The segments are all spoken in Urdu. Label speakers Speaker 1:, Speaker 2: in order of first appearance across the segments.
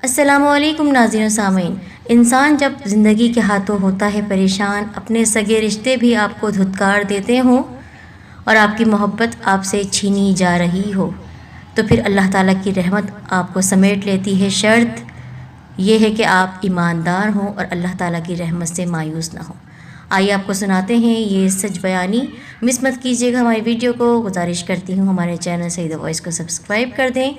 Speaker 1: السلام علیکم ناظرین و سامعین۔ انسان جب زندگی کے ہاتھوں ہوتا ہے پریشان، اپنے سگے رشتے بھی آپ کو دھتکار دیتے ہوں اور آپ کی محبت آپ سے چھینی جا رہی ہو، تو پھر اللہ تعالیٰ کی رحمت آپ کو سمیٹ لیتی ہے۔ شرط یہ ہے کہ آپ ایماندار ہوں اور اللہ تعالیٰ کی رحمت سے مایوس نہ ہوں۔ آئیے آپ کو سناتے ہیں یہ سچ بیانی۔ مس مت کیجیے گا ہماری ویڈیو کو، گزارش کرتی ہوں ہمارے چینل سعیدہ وائس کو سبسکرائب کر دیں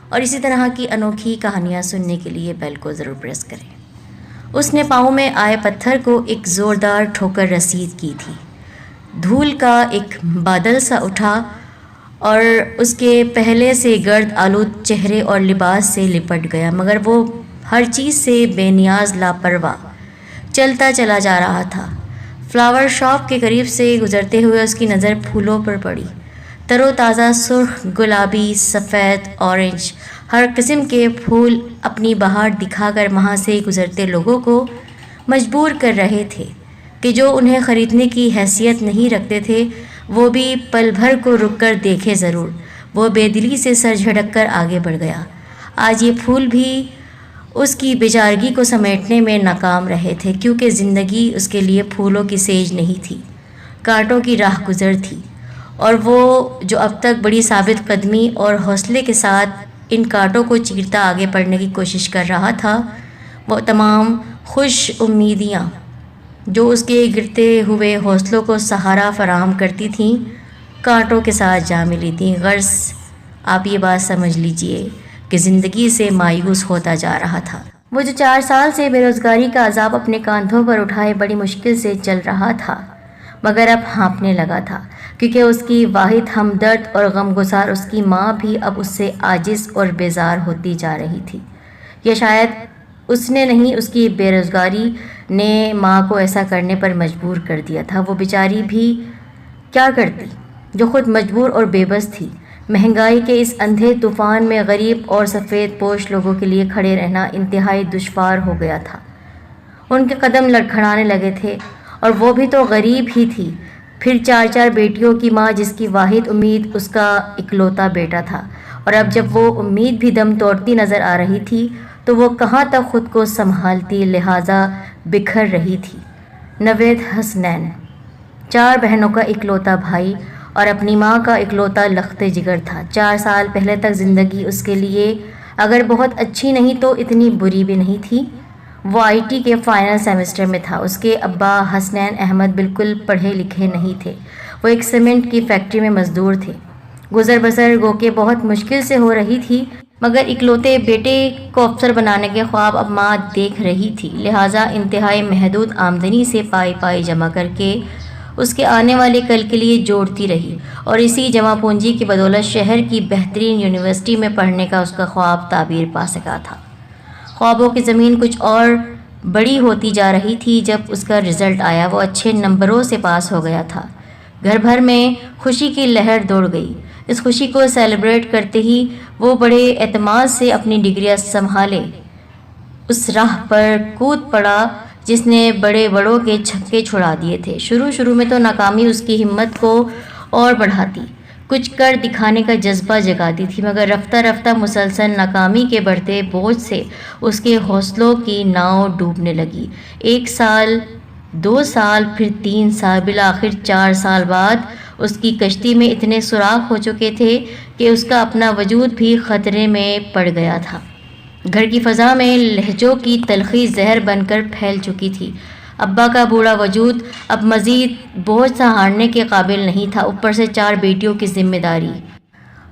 Speaker 1: اور اسی طرح کی انوکھی کہانیاں سننے کے لیے بیل کو ضرور پریس کریں۔ اس نے پاؤں میں آئے پتھر کو ایک زوردار ٹھوکر رسید کی تھی۔ دھول کا ایک بادل سا اٹھا اور اس کے پہلے سے گرد آلود چہرے اور لباس سے لپٹ گیا، مگر وہ ہر چیز سے بے نیاز لاپرواہ چلتا چلا جا رہا تھا۔ فلاور شاپ کے قریب سے گزرتے ہوئے اس کی نظر پھولوں پر پڑی۔ تر و تازہ سرخ، گلابی، سفید، اورنج، ہر قسم کے پھول اپنی بہار دکھا کر وہاں سے گزرتے لوگوں کو مجبور کر رہے تھے کہ جو انہیں خریدنے کی حیثیت نہیں رکھتے تھے وہ بھی پل بھر کو رک کر دیکھے ضرور۔ وہ بے دلی سے سر جھٹک کر آگے بڑھ گیا۔ آج یہ پھول بھی اس کی بیچارگی کو سمیٹنے میں ناکام رہے تھے، کیونکہ زندگی اس کے لیے پھولوں کی سیج نہیں تھی، کانٹوں کی راہ گزر تھی، اور وہ جو اب تک بڑی ثابت قدمی اور حوصلے کے ساتھ ان کانٹوں کو چیرتا آگے بڑھنے کی کوشش کر رہا تھا، وہ تمام خوش امیدیاں جو اس کے گرتے ہوئے حوصلوں کو سہارا فراہم کرتی تھیں، کانٹوں کے ساتھ جا ملی تھیں۔ غرض آپ یہ بات سمجھ لیجئے کہ زندگی سے مایوس ہوتا جا رہا تھا۔ وہ جو 4 سال سے بے روزگاری کا عذاب اپنے کاندھوں پر اٹھائے بڑی مشکل سے چل رہا تھا، مگر اب ہانپنے لگا تھا، کیونکہ اس کی واحد ہمدرد اور غمگسار اس کی ماں بھی اب اس سے عاجز اور بیزار ہوتی جا رہی تھی۔ یا شاید اس نے نہیں، اس کی بے روزگاری نے ماں کو ایسا کرنے پر مجبور کر دیا تھا۔ وہ بیچاری بھی کیا کرتی جو خود مجبور اور بے بس تھی۔ مہنگائی کے اس اندھے طوفان میں غریب اور سفید پوش لوگوں کے لیے کھڑے رہنا انتہائی دشوار ہو گیا تھا۔ ان کے قدم لڑکھڑانے لگے تھے، اور وہ بھی تو غریب ہی تھی، پھر 4 بیٹیوں کی ماں جس کی واحد امید اس کا اکلوتا بیٹا تھا، اور اب جب وہ امید بھی دم توڑتی نظر آ رہی تھی تو وہ کہاں تک خود کو سنبھالتی، لہٰذا بکھر رہی تھی۔ نوید حسنین 4 بہنوں کا اکلوتا بھائی اور اپنی ماں کا اکلوتا لخت جگر تھا۔ 4 سال پہلے تک زندگی اس کے لیے اگر بہت اچھی نہیں تو اتنی بری بھی نہیں تھی۔ وہ IIT کے فائنل سیمسٹر میں تھا۔ اس کے ابا حسنین احمد بالکل پڑھے لکھے نہیں تھے، وہ ایک سیمنٹ کی فیکٹری میں مزدور تھے۔ گزر بسر گو کہ بہت مشکل سے ہو رہی تھی، مگر اکلوتے بیٹے کو افسر بنانے کے خواب اب ماں دیکھ رہی تھی، لہٰذا انتہائی محدود آمدنی سے پائی جمع کر کے اس کے آنے والے کل کے لیے جوڑتی رہی، اور اسی جمع پونجی کی بدولت شہر کی بہترین یونیورسٹی میں پڑھنے کا اس کا خواب تعبیر پا سکا تھا۔ خوابوں کی زمین کچھ اور بڑی ہوتی جا رہی تھی۔ جب اس کا رزلٹ آیا، وہ اچھے نمبروں سے پاس ہو گیا تھا۔ گھر بھر میں خوشی کی لہر دوڑ گئی۔ اس خوشی کو سیلیبریٹ کرتے ہی وہ بڑے اعتماد سے اپنی ڈگریاں سنبھالے اس راہ پر کود پڑا جس نے بڑے بڑوں کے چھکے چھڑا دیے تھے۔ شروع میں تو ناکامی اس کی ہمت کو اور بڑھاتی، کچھ کر دکھانے کا جذبہ جگاتی تھی، مگر رفتہ رفتہ مسلسل ناکامی کے بڑھتے بوجھ سے اس کے حوصلوں کی ناؤ ڈوبنے لگی۔ 1 سال، 2 سال، پھر 3 سال، بالآخر 4 سال بعد اس کی کشتی میں اتنے سوراخ ہو چکے تھے کہ اس کا اپنا وجود بھی خطرے میں پڑ گیا تھا۔ گھر کی فضا میں لہجوں کی تلخی زہر بن کر پھیل چکی تھی۔ ابا کا بوڑھا وجود اب مزید بوجھ سہارنے کے قابل نہیں تھا، اوپر سے 4 بیٹیوں کی ذمہ داری۔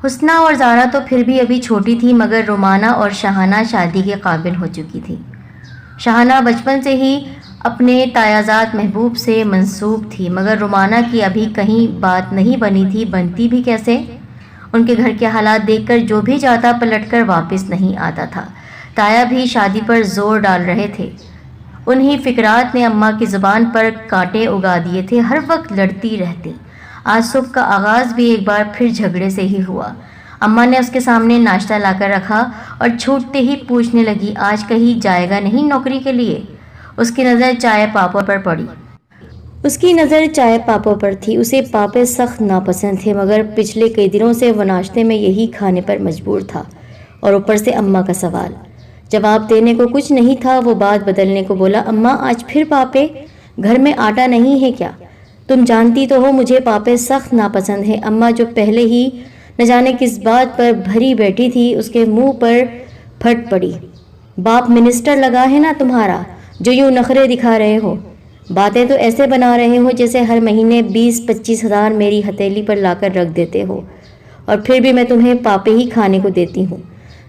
Speaker 1: حسنہ اور زارا تو پھر بھی ابھی چھوٹی تھی، مگر رومانہ اور شاہانہ شادی کے قابل ہو چکی تھی۔ شاہانہ بچپن سے ہی اپنے تایازاد محبوب سے منسوب تھی، مگر رومانہ کی ابھی کہیں بات نہیں بنی تھی۔ بنتی بھی کیسے؟ ان کے گھر کے حالات دیکھ کر جو بھی جاتا پلٹ کر واپس نہیں آتا تھا۔ تایا بھی شادی پر زور ڈال رہے تھے۔ انہی فکرات نے اماں کی زبان پر کانٹے اگا دیے تھے، ہر وقت لڑتی رہتی۔ آج صبح کا آغاز بھی ایک بار پھر جھگڑے سے ہی ہوا۔ اماں نے اس کے سامنے ناشتہ لا کر رکھا اور چھوٹتے ہی پوچھنے لگی، آج کہیں جائے گا نہیں نوکری کے لیے؟ اس کی نظر چائے پاپا پر پڑی۔ اسے پاپے سخت ناپسند تھے، مگر پچھلے کئی دنوں سے وہ ناشتے میں یہی کھانے پر مجبور تھا، اور اوپر سے اماں کا سوال۔ جواب دینے کو کچھ نہیں تھا، وہ بات بدلنے کو بولا، اماں آج پھر پاپے گھر میں آٹا نہیں ہے کیا؟ تم جانتی تو ہو مجھے پاپے سخت ناپسند ہے۔ اماں جو پہلے ہی نہ جانے کس بات پر بھری بیٹھی تھی، اس کے منہ پر پھٹ پڑی۔ باپ منسٹر لگا ہے نا تمہارا، جو یوں نخرے دکھا رہے ہو؟ باتیں تو ایسے بنا رہے ہو جیسے ہر مہینے 20-25 ہزار میری ہتھیلی پر لا کر رکھ دیتے ہو، اور پھر بھی میں تمہیں پاپے ہی کھانے کو دیتی ہوں۔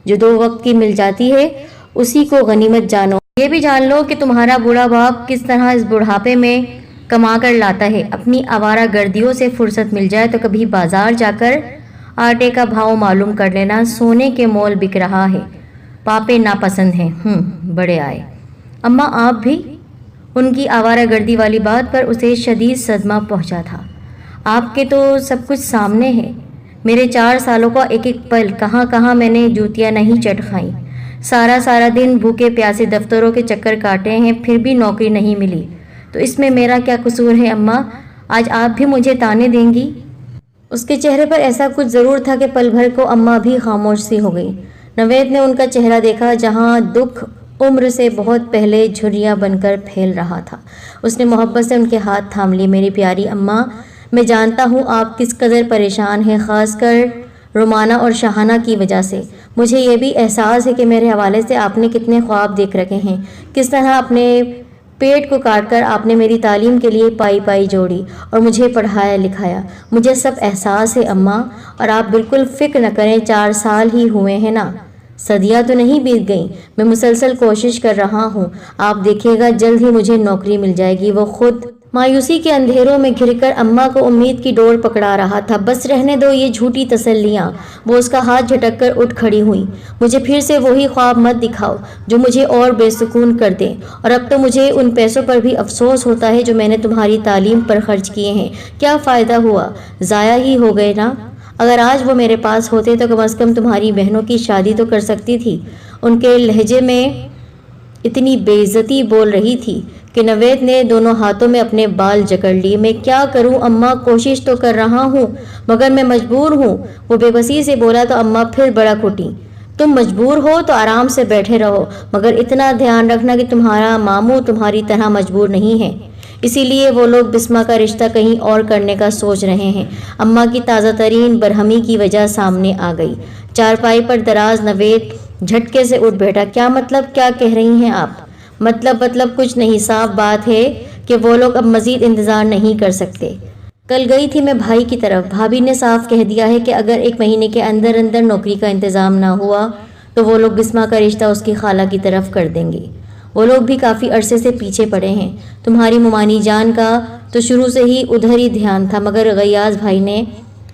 Speaker 1: جو 2 وقت کی مل جاتی ہے اسی کو غنیمت جانو۔ یہ بھی جان لو کہ تمہارا بوڑھا باپ کس طرح اس بڑھاپے میں کما کر لاتا ہے۔ اپنی آوارہ گردیوں سے فرصت مل جائے تو کبھی بازار جا کر آٹے کا بھاؤ معلوم کر لینا، سونے کے مول بک رہا ہے۔ پاپے ناپسند ہیں، بڑے آئے۔ اماں آپ بھی؟ ان کی آوارہ گردی والی بات پر اسے شدید صدمہ پہنچا تھا۔ آپ کے تو سب کچھ سامنے ہے، میرے 4 سالوں کا ایک ایک پل، کہاں کہاں میں نے جوتیاں نہیں چٹ کھائیں، سارا دن بھوکے پیاسے دفتروں کے چکر کاٹے ہیں، پھر بھی نوکری نہیں ملی، تو اس میں میرا کیا قصور ہے اماں؟ آج آپ بھی مجھے تانے دیں گی؟ اس کے چہرے پر ایسا کچھ ضرور تھا کہ پل بھر کو اماں بھی خاموش سی ہو گئی۔ نوید نے ان کا چہرہ دیکھا جہاں دکھ عمر سے بہت پہلے جھریاں بن کر پھیل رہا تھا۔ اس نے محبت سے ان کے ہاتھ تھام لیے۔ میری پیاری اماں، میں جانتا ہوں آپ کس قدر پریشان ہیں، خاص کر رومانہ اور شاہانہ کی وجہ سے۔ مجھے یہ بھی احساس ہے کہ میرے حوالے سے آپ نے کتنے خواب دیکھ رکھے ہیں، کس طرح اپنے پیٹ کو کاٹ کر آپ نے میری تعلیم کے لیے پائی جوڑی اور مجھے پڑھایا لکھایا۔ مجھے سب احساس ہے اماں، اور آپ بالکل فکر نہ کریں، 4 سال ہی ہوئے ہیں نا، صدیاں تو نہیں بیت گئیں۔ میں مسلسل کوشش کر رہا ہوں، آپ دیکھیے گا جلد ہی مجھے نوکری مل جائے گی۔ وہ خود مایوسی کے اندھیروں میں گھر کر اماں کو امید کی ڈور پکڑا رہا تھا۔ بس رہنے دو یہ جھوٹی تسلیاں، وہ اس کا ہاتھ جھٹک کر اٹھ کھڑی ہوئی۔ مجھے پھر سے وہی خواب مت دکھاؤ جو مجھے اور بے سکون کر دیں، اور اب تو مجھے ان پیسوں پر بھی افسوس ہوتا ہے جو میں نے تمہاری تعلیم پر خرچ کیے ہیں۔ کیا فائدہ ہوا، ضائع ہی ہو گئے نا۔ اگر آج وہ میرے پاس ہوتے تو کم از کم تمہاری بہنوں کی شادی تو کر سکتی تھی۔ ان کے لہجے میں اتنی بے عزتی بول رہی تھی کہ نوید نے دونوں ہاتھوں میں اپنے بال جکڑ لیے۔ میں کیا کروں اماں، کوشش تو کر رہا ہوں مگر میں مجبور ہوں، وہ بے بسی سے بولا تو اماں پھر بڑا کھٹی۔ تم مجبور ہو تو آرام سے بیٹھے رہو، مگر اتنا دھیان رکھنا کہ تمہارا ماموں تمہاری طرح مجبور نہیں ہے، اسی لیے وہ لوگ بسما کا رشتہ کہیں اور کرنے کا سوچ رہے ہیں۔ اماں کی تازہ ترین برہمی کی وجہ سامنے آ گئی۔ چارپائی پر دراز نوید جھٹکے سے اٹھ بیٹھا۔ کیا مطلب، کیا کہہ رہی ہیں آپ؟ مطلب کچھ نہیں، صاف بات ہے کہ وہ لوگ اب مزید انتظار نہیں کر سکتے۔ کل گئی تھی میں بھائی کی طرف، بھابھی نے صاف کہہ دیا ہے کہ اگر 1 مہینے کے اندر نوکری کا انتظام نہ ہوا تو وہ لوگ بسما کا رشتہ اس کی خالہ کی طرف کر دیں گے۔ وہ لوگ بھی کافی عرصے سے پیچھے پڑے ہیں۔ تمہاری ممانی جان کا تو شروع سے ہی ادھر ہی دھیان تھا، مگر غیاث بھائی نے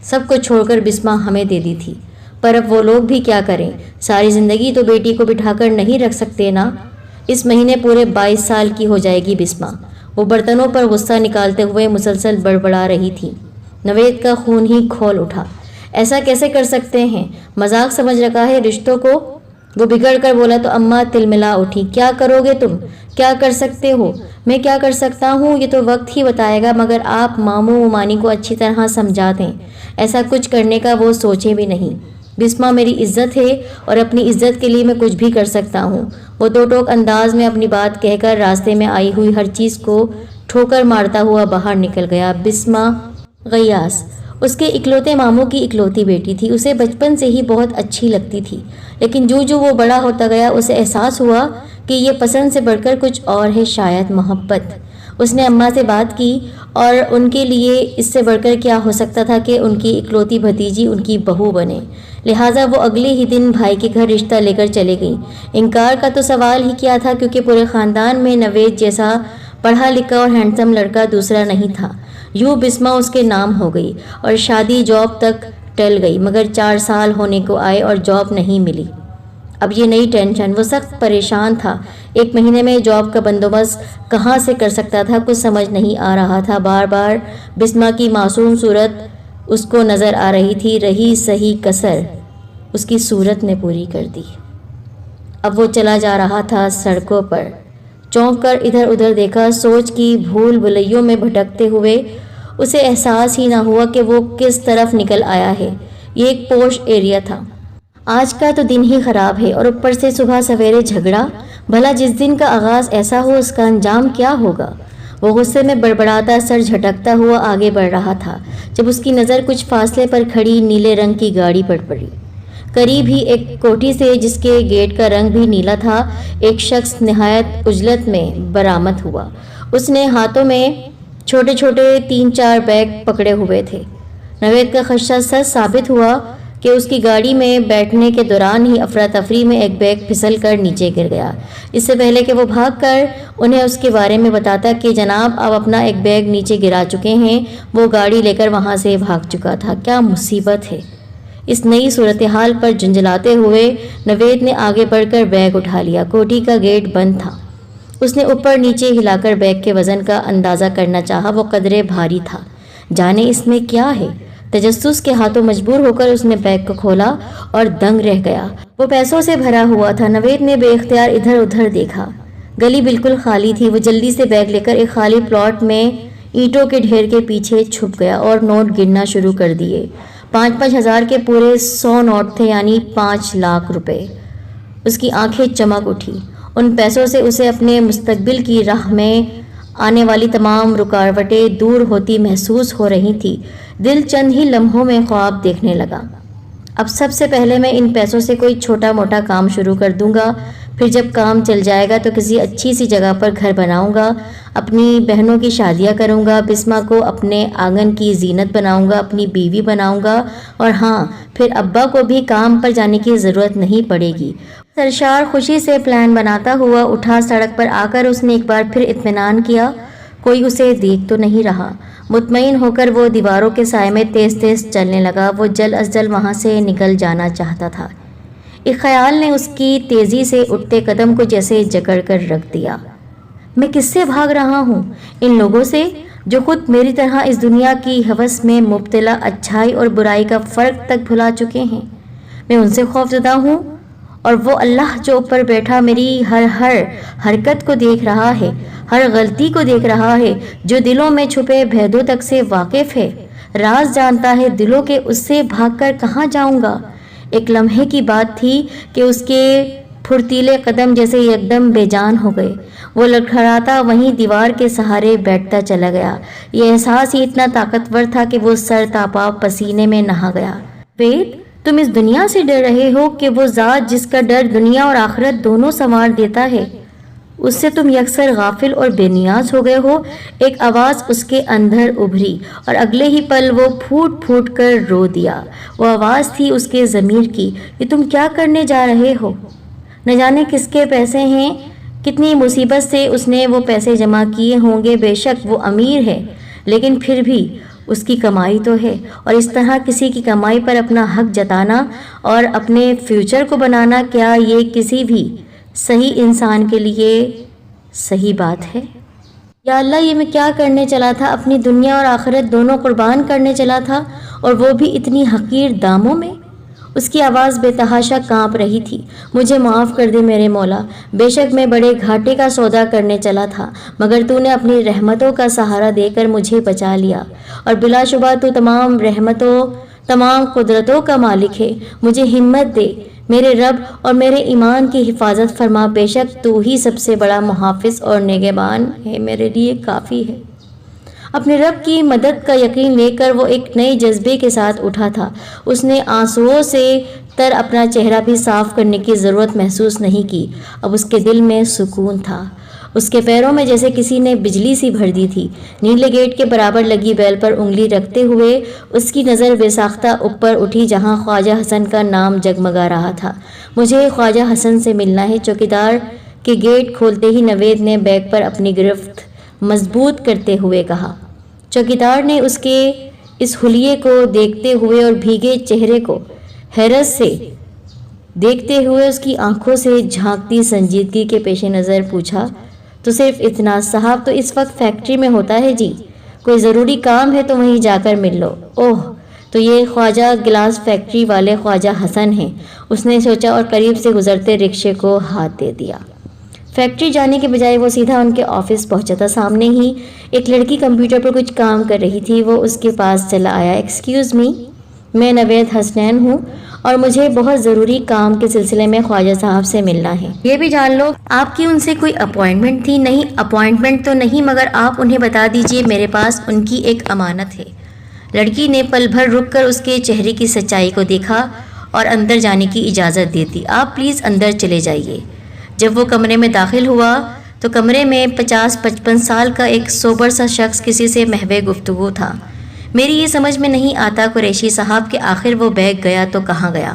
Speaker 1: سب کو چھوڑ کر بسما ہمیں دے دی تھی۔ پر اب وہ لوگ بھی کیا کریں، ساری زندگی تو بیٹی کو بٹھا کر نہیں رکھ سکتے نا۔ اس مہینے پورے 22 سال کی ہو جائے گی بسما۔ وہ برتنوں پر غصہ نکالتے ہوئے مسلسل بڑبڑا رہی تھی۔ نوید کا خون ہی کھول اٹھا۔ ایسا کیسے کر سکتے ہیں، مذاق سمجھ رکھا ہے رشتوں کو؟ وہ بگڑ کر بولا تو اماں تلملا اٹھی۔ کیا کرو گے تم، کیا کر سکتے ہو؟ میں کیا کر سکتا ہوں یہ تو وقت ہی بتائے گا، مگر آپ ماموں ممانی کو اچھی طرح سمجھا دیں، ایسا کچھ کرنے کا وہ سوچیں بھی نہیں۔ بسما میری عزت ہے اور اپنی عزت کے لیے میں کچھ بھی کر سکتا ہوں۔ وہ 2 ٹوک انداز میں اپنی بات کہہ کر راستے میں آئی ہوئی ہر چیز کو ٹھوکر مارتا ہوا باہر نکل گیا۔ بسما غیاث اس کے اکلوتے ماموں کی اکلوتی بیٹی تھی، اسے بچپن سے ہی بہت اچھی لگتی تھی، لیکن جو وہ بڑا ہوتا گیا اسے احساس ہوا کہ یہ پسند سے بڑھ کر کچھ اور ہے، شاید محبت۔ اس نے اماں سے بات کی اور ان کے لیے اس سے بڑھ کر کیا ہو سکتا تھا کہ ان کی اکلوتی بھتیجی ان کی بہو بنے، لہٰذا وہ اگلے ہی دن بھائی کے گھر رشتہ لے کر چلے گئی۔ انکار کا تو سوال ہی کیا تھا، کیونکہ پورے خاندان میں نوید جیسا پڑھا لکھا اور ہینڈسم لڑکا دوسرا نہیں تھا۔ یوں بسما اس کے نام ہو گئی اور شادی جاب تک ٹل گئی، مگر 4 سال ہونے کو آئے اور جاب نہیں ملی۔ اب یہ نئی ٹینشن، وہ سخت پریشان تھا۔ 1 مہینے میں جاب کا بندوبست کہاں سے کر سکتا تھا، کچھ سمجھ نہیں آ رہا تھا۔ بار بار بسما کی معصوم صورت اس کو نظر آ رہی تھی، رہی صحیح کسر اس کی صورت نے پوری کر دی۔ اب وہ چلا جا رہا تھا سڑکوں پر، چونک کر ادھر ادھر دیکھا، سوچ کی بھول بھلیوں میں بھٹکتے ہوئے اسے احساس ہی نہ ہوا کہ وہ کس طرف نکل آیا ہے۔ یہ ایک پوش ایریا تھا، آج کا تو دن ہی خراب ہے اور اوپر سے صبح سویرے جھگڑا. بھلا جس دن کا آغاز ایسا ہو اس کا انجام کیا ہوگا؟ وہ غصے میں بڑبڑاتا سر جھٹکتا ہوا آگے بڑھ رہا تھا جب اس کی نظر کچھ فاصلے پر کھڑی نیلے رنگ کی گاڑی پر پڑی. قریب ہی ایک کوٹھی سے جس کے گیٹ کا رنگ بھی نیلا تھا ایک شخص نہایت عجلت میں برآمد ہوا. اس نے ہاتھوں میں چھوٹے چھوٹے 3-4 بیگ پکڑے ہوئے تھے. نوید کا خدشہ سچ ثابت ہوا کہ اس کی گاڑی میں بیٹھنے کے دوران ہی افراتفری میں ایک بیگ پھسل کر نیچے گر گیا. اس سے پہلے کہ وہ بھاگ کر انہیں اس کے بارے میں بتاتا کہ جناب آپ اپنا ایک بیگ نیچے گرا چکے ہیں، وہ گاڑی لے کر وہاں سے بھاگ چکا تھا. کیا مصیبت ہے! اس نئی صورتحال پر جھنجھلاتے ہوئے نوید نے آگے بڑھ کر بیگ اٹھا لیا. کوٹھی کا گیٹ بند تھا. اس نے اوپر نیچے ہلا کر بیگ کے وزن کا اندازہ کرنا چاہا. وہ قدرے بھاری تھا. جانے اس میں کیا ہے؟ تجسس کے ہاتھوں مجبور ہو کر اس نے بیگ کو کھولا اور دنگ رہ گیا. وہ پیسوں سے بھرا ہوا تھا. نوید نے بے اختیار ادھر ادھر دیکھا. گلی بالکل خالی تھی. وہ جلدی سے بیگ لے کر ایک خالی پلاٹ میں اینٹوں کے ڈھیر کے پیچھے چھپ گیا اور نوٹ گننا شروع کر دیے. 5-5 ہزار کے پورے 100 نوٹ تھے، یعنی 5 لاکھ روپے. اس کی آنکھیں چمک اٹھی. ان پیسوں سے اسے اپنے مستقبل کی راہ میں آنے والی تمام رکاوٹیں دور ہوتی محسوس ہو رہی تھی. دل چند ہی لمحوں میں خواب دیکھنے لگا. اب سب سے پہلے میں ان پیسوں سے کوئی چھوٹا موٹا کام شروع کر دوں گا. پھر جب کام چل جائے گا تو کسی اچھی سی جگہ پر گھر بناؤں گا، اپنی بہنوں کی شادیاں کروں گا، بسمہ کو اپنے آنگن کی زینت بناؤں گا، اپنی بیوی بناؤں گا، اور ہاں پھر ابا کو بھی کام پر جانے کی ضرورت نہیں پڑے گی. سرشار خوشی سے پلان بناتا ہوا اٹھا. سڑک پر آ کر اس نے ایک بار پھر اطمینان کیا کوئی اسے دیکھ تو نہیں رہا. مطمئن ہو کر وہ دیواروں کے سائے میں تیز تیز چلنے لگا. وہ جلد از جلد وہاں سے نکل جانا چاہتا تھا. ایک خیال نے اس کی تیزی سے اٹھتے قدم کو جیسے جکڑ کر رکھ دیا. میں کس سے بھاگ رہا ہوں؟ ان لوگوں سے جو خود میری طرح اس دنیا کی ہوس میں مبتلا، اچھائی اور برائی کا فرق تک بھلا چکے ہیں. میں ان سے خوفزدہ ہوں اور وہ اللہ جو اوپر بیٹھا میری ہر حرکت کو دیکھ رہا ہے، ہر غلطی کو دیکھ رہا ہے، جو دلوں میں چھپے بھیدوں تک سے واقف ہے، راز جانتا ہے دلوں کے، اس سے بھاگ کر کہاں جاؤں گا؟ ایک لمحے کی بات تھی کہ اس کے پھرتیلے قدم جیسے یکدم بے جان ہو گئے. وہ لڑکھڑاتا وہیں دیوار کے سہارے بیٹھتا چلا گیا. یہ احساس ہی اتنا طاقتور تھا کہ وہ سر تاپا پسینے میں نہا گیا. وید، تم اس دنیا سے ڈر رہے ہو کہ وہ ذات جس کا ڈر دنیا اور آخرت دونوں سنوار دیتا ہے، اس سے تم یکسر غافل اور بے نیاز ہو گئے ہو. ایک آواز اس کے اندر ابھری اور اگلے ہی پل وہ پھوٹ پھوٹ کر رو دیا. وہ آواز تھی اس کے ضمیر کی. یہ تم کیا کرنے جا رہے ہو؟ نہ جانے کس کے پیسے ہیں، کتنی مصیبت سے اس نے وہ پیسے جمع کیے ہوں گے. بے شک وہ امیر ہے، لیکن پھر بھی اس کی کمائی تو ہے، اور اس طرح کسی کی کمائی پر اپنا حق جتانا اور اپنے فیوچر کو بنانا، کیا یہ کسی بھی صحیح انسان کے لیے صحیح بات ہے؟ یا اللہ، یہ میں کیا کرنے چلا تھا؟ اپنی دنیا اور آخرت دونوں قربان کرنے چلا تھا، اور وہ بھی اتنی حقیر داموں میں. اس کی آواز بے تحاشا کانپ رہی تھی. مجھے معاف کر دے میرے مولا، بے شک میں بڑے گھاٹے کا سودا کرنے چلا تھا، مگر تو نے اپنی رحمتوں کا سہارا دے کر مجھے بچا لیا، اور بلا شبہ تو تمام رحمتوں، تمام قدرتوں کا مالک ہے. مجھے ہمت دے میرے رب اور میرے ایمان کی حفاظت فرما. بے شک تو ہی سب سے بڑا محافظ اور نگہبان ہے، میرے لیے کافی ہے. اپنے رب کی مدد کا یقین لے کر وہ ایک نئے جذبے کے ساتھ اٹھا تھا. اس نے آنسوؤں سے تر اپنا چہرہ بھی صاف کرنے کی ضرورت محسوس نہیں کی. اب اس کے دل میں سکون تھا. اس کے پیروں میں جیسے کسی نے بجلی سی بھر دی تھی. نیلے گیٹ کے برابر لگی بیل پر انگلی رکھتے ہوئے اس کی نظر بے ساختہ اوپر اٹھی جہاں خواجہ حسن کا نام جگمگا رہا تھا. مجھے خواجہ حسن سے ملنا ہے. چوکیدار کے گیٹ کھولتے ہی نوید نے بیگ پر اپنی گرفت مضبوط کرتے ہوئے کہا. چوکیدار نے اس کے اس حلیے کو دیکھتے ہوئے اور بھیگے چہرے کو حیرت سے دیکھتے ہوئے اس کی آنکھوں سے جھانکتی سنجیدگی کے پیش نظر پوچھا. تو صرف اتنا؟ صاحب تو اس وقت فیکٹری میں ہوتا ہے جی. کوئی ضروری کام ہے تو وہیں جا کر مل لو. اوہ، تو یہ خواجہ گلاس فیکٹری والے خواجہ حسن ہیں، اس نے سوچا اور قریب سے گزرتے رکشے کو ہاتھ دے دیا. فیکٹری جانے کے بجائے وہ سیدھا ان کے آفس پہنچا تھا. سامنے ہی ایک لڑکی کمپیوٹر پر کچھ کام کر رہی تھی. وہ اس کے پاس چلا آیا. ایکسکیوز می، میں نوید حسنین ہوں اور مجھے بہت ضروری کام کے سلسلے میں خواجہ صاحب سے ملنا ہے۔ یہ بھی جان لو آپ کی ان سے کوئی اپوائنٹمنٹ تھی؟ نہیں، اپوائنٹمنٹ تو نہیں، مگر آپ انہیں بتا دیجئے میرے پاس ان کی ایک امانت ہے۔ لڑکی نے پل بھر رک کر اس کے چہرے کی سچائی کو دیکھا اور اندر جانے کی اجازت دے دی۔ آپ پلیز اندر چلے جائیے۔ جب وہ کمرے میں داخل ہوا تو کمرے میں 50-55 سال کا ایک سوبر سا شخص کسی سے محو گفتگو تھا۔ میری یہ سمجھ میں نہیں آتا قریشی صاحب کہ آخر وہ بیگ گیا تو کہاں گیا؟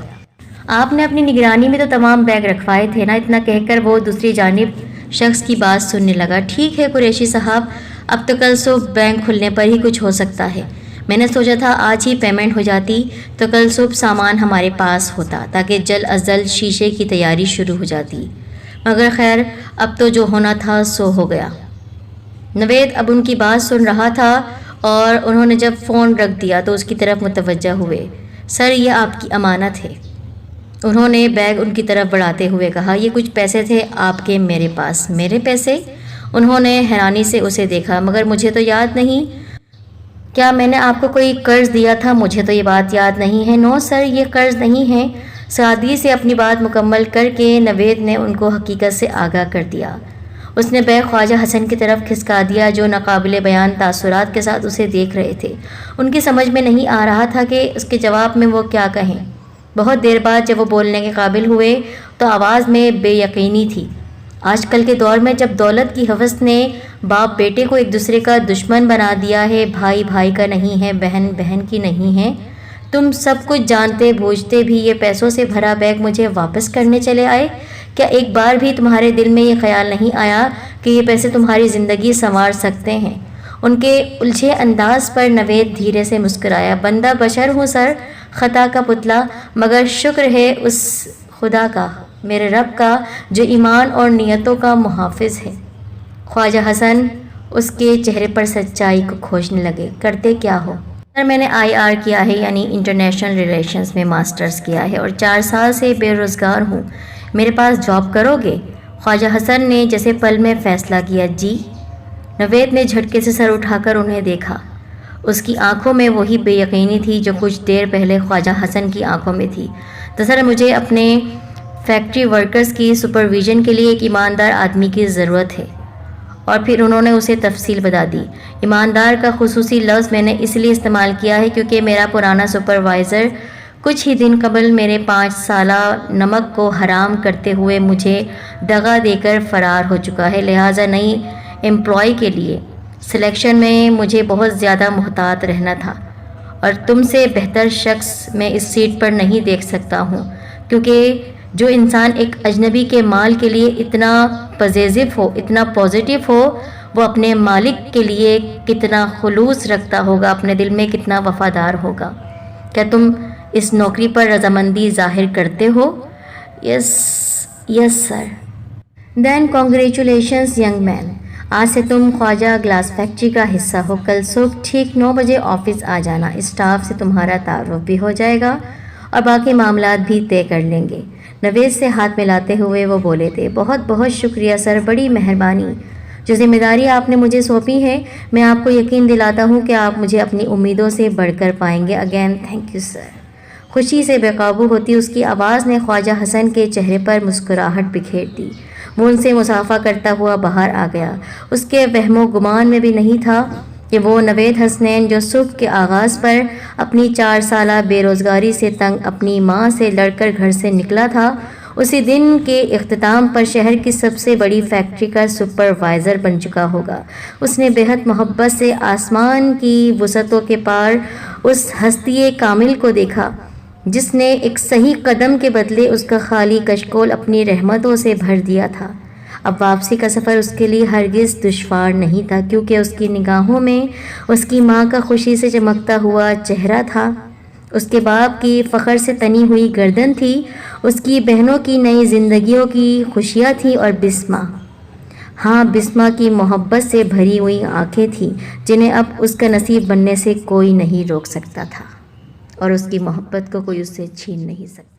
Speaker 1: آپ نے اپنی نگرانی میں تو تمام بیگ رکھوائے تھے نا؟ اتنا کہہ کر وہ دوسری جانب شخص کی بات سننے لگا۔ ٹھیک ہے قریشی صاحب، اب تو کل صبح بینک کھلنے پر ہی کچھ ہو سکتا ہے۔ میں نے سوچا تھا آج ہی پیمنٹ ہو جاتی تو کل صبح سامان ہمارے پاس ہوتا تاکہ جلد از جلد شیشے کی تیاری شروع ہو جاتی، مگر خیر اب تو جو ہونا تھا سو ہو گیا۔ نوید اب ان کی بات سن رہا تھا اور انہوں نے جب فون رکھ دیا تو اس کی طرف متوجہ ہوئے۔ سر، یہ آپ کی امانت ہے، انہوں نے بیگ ان کی طرف بڑھاتے ہوئے کہا۔ یہ کچھ پیسے تھے آپ کے میرے پاس۔ میرے پیسے؟ انہوں نے حیرانی سے اسے دیکھا۔ مگر مجھے تو یاد نہیں، کیا میں نے آپ کو کوئی قرض دیا تھا؟ مجھے تو یہ بات یاد نہیں ہے۔ نو سر، یہ قرض نہیں ہے۔ سادگی سے اپنی بات مکمل کر کے نوید نے ان کو حقیقت سے آگاہ کر دیا۔ اس نے بیگ خواجہ حسن کی طرف کھسکا دیا جو ناقابل بیان تاثرات کے ساتھ اسے دیکھ رہے تھے۔ ان کی سمجھ میں نہیں آ رہا تھا کہ اس کے جواب میں وہ کیا کہیں۔ بہت دیر بعد جب وہ بولنے کے قابل ہوئے تو آواز میں بے یقینی تھی۔ آج کل کے دور میں جب دولت کی ہوس نے باپ بیٹے کو ایک دوسرے کا دشمن بنا دیا ہے، بھائی بھائی کا نہیں ہے، بہن بہن کی نہیں ہے، تم سب کچھ جانتے بوجھتے بھی یہ پیسوں سے بھرا بیگ مجھے واپس کرنے چلے آئے؟ کیا ایک بار بھی تمہارے دل میں یہ خیال نہیں آیا کہ یہ پیسے تمہاری زندگی سنوار سکتے ہیں؟ ان کے الجھے انداز پر نوید دھیرے سے مسکرایا۔ بندہ بشر ہوں سر، خطا کا پتلا، مگر شکر ہے اس خدا کا، میرے رب کا، جو ایمان اور نیتوں کا محافظ ہے۔ خواجہ حسن اس کے چہرے پر سچائی کو کھوجنے لگے۔ کرتے کیا ہو؟ سر، میں نے IR کیا ہے، یعنی انٹرنیشنل ریلیشنز میں ماسٹرز کیا ہے اور 4 سال سے بے روزگار ہوں۔ میرے پاس جاب کرو گے؟ خواجہ حسن نے جیسے پل میں فیصلہ کیا۔ جی۔ نوید نے جھٹکے سے سر اٹھا کر انہیں دیکھا۔ اس کی آنکھوں میں وہی بے یقینی تھی جو کچھ دیر پہلے خواجہ حسن کی آنکھوں میں تھی۔ تو سر، مجھے اپنے فیکٹری ورکرز کی سپرویژن کے لیے ایک ایماندار آدمی کی ضرورت ہے۔ اور پھر انہوں نے اسے تفصیل بتا دی۔ ایماندار کا خصوصی لفظ میں نے اس لیے استعمال کیا ہے کیونکہ میرا پرانا سپروائزر کچھ ہی دن قبل میرے 5 سالہ نمک کو حرام کرتے ہوئے مجھے دغا دے کر فرار ہو چکا ہے، لہٰذا نئی امپلائی کے لیے سلیکشن میں مجھے بہت زیادہ محتاط رہنا تھا اور تم سے بہتر شخص میں اس سیٹ پر نہیں دیکھ سکتا ہوں، کیونکہ جو انسان ایک اجنبی کے مال کے لیے اتنا پوزیسو ہو، اتنا پازیٹیو ہو، وہ اپنے مالک کے لیے کتنا خلوص رکھتا ہوگا، اپنے دل میں کتنا وفادار ہوگا۔ کیا تم اس نوکری پر رضامندی ظاہر کرتے ہو؟ یس سر۔ دین کانگریچولیشنز ینگ مین، آج سے تم خواجہ گلاس فیکٹری کا حصہ ہو۔ کل صبح ٹھیک 9 بجے آفس آ جانا، اسٹاف سے تمہارا تعارف بھی ہو جائے گا اور باقی معاملات بھی طے کر لیں گے۔ نوید سے ہاتھ ملاتے ہوئے وہ بولے تھے۔ بہت بہت شکریہ سر، بڑی مہربانی۔ جو ذمہ داری آپ نے مجھے سونپی ہے، میں آپ کو یقین دلاتا ہوں کہ آپ مجھے اپنی امیدوں سے بڑھ کر پائیں گے۔ Again thank you sir. خوشی سے بے قابو ہوتی اس کی آواز نے خواجہ حسن کے چہرے پر مسکراہٹ بکھیر دی۔ وہ ان سے مصافحہ کرتا ہوا باہر آ گیا۔ اس کے وہم و گمان میں بھی نہیں تھا کہ وہ نوید حسنین جو صبح کے آغاز پر اپنی 4 سالہ بے روزگاری سے تنگ اپنی ماں سے لڑ کر گھر سے نکلا تھا، اسی دن کے اختتام پر شہر کی سب سے بڑی فیکٹری کا سپروائزر بن چکا ہوگا۔ اس نے بے حد محبت سے آسمان کی وسعتوں کے پار اس ہستی کامل کو دیکھا جس نے ایک صحیح قدم کے بدلے اس کا خالی کشکول اپنی رحمتوں سے بھر دیا تھا۔ اب واپسی کا سفر اس کے لیے ہرگز دشوار نہیں تھا کیونکہ اس کی نگاہوں میں اس کی ماں کا خوشی سے چمکتا ہوا چہرہ تھا، اس کے باپ کی فخر سے تنی ہوئی گردن تھی، اس کی بہنوں کی نئی زندگیوں کی خوشیاں تھیں اور بسمہ، ہاں بسمہ کی محبت سے بھری ہوئی آنکھیں تھیں جنہیں اب اس کا نصیب بننے سے کوئی نہیں روک سکتا تھا اور اس کی محبت کو کوئی اس سے چھین نہیں سکتا۔